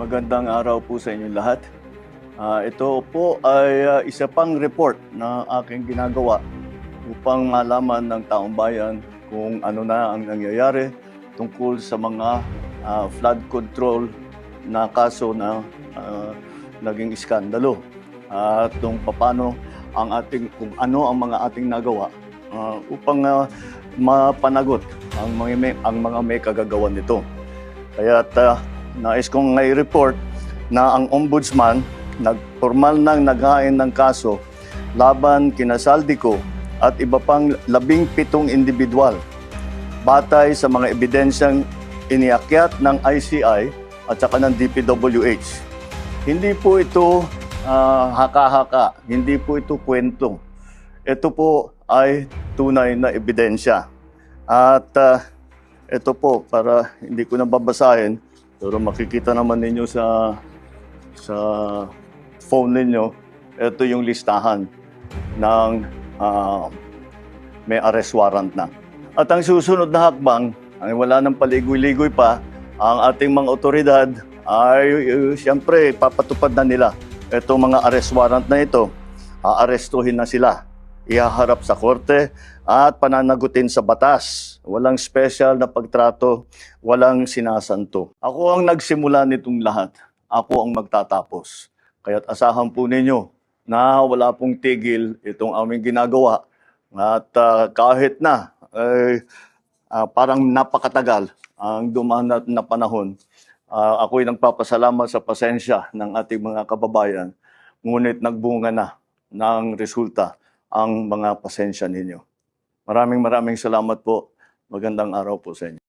Magandang araw po sa inyong lahat. Ito po ay isa pang report na aking ginagawa upang malaman ng taong bayan kung ano na ang nangyayari tungkol sa mga flood control na kaso na naging iskandalo. At kung paano kung ano ang mga ating nagawa upang mapanagot ang mga may kagagawan nito. Kaya nais kong i-report na ang ombudsman formal nang naghain ng kaso laban kina Saldico at iba pang 17 individual batay sa mga ebidensyang iniakyat ng ICI at saka ng DPWH. Hindi po ito haka-haka, hindi po ito kwento. Ito po ay tunay na ebidensya. At ito po, para hindi ko na babasahin, pero makikita naman ninyo sa phone ninyo, ito yung listahan ng may arrest warrant na. At ang susunod na hakbang, ay wala nang paligoy-ligoy pa, ang ating mga otoridad ay siyempre papatupad na nila itong mga arrest warrant na ito. Aarestuhin na sila, ihaharap sa korte at pananagutin sa batas. Walang special na pagtrato, walang sinasanto. Ako ang nagsimula nitong lahat. Ako ang magtatapos. Kaya't asahan po ninyo na wala pong tigil itong aming ginagawa. At kahit na parang napakatagal ang dumaan na panahon, ako'y nagpapasalamat sa pasensya ng ating mga kababayan. Ngunit nagbunga na ng resulta ang mga pasensya ninyo. Maraming salamat po. Magandang araw po sa inyo.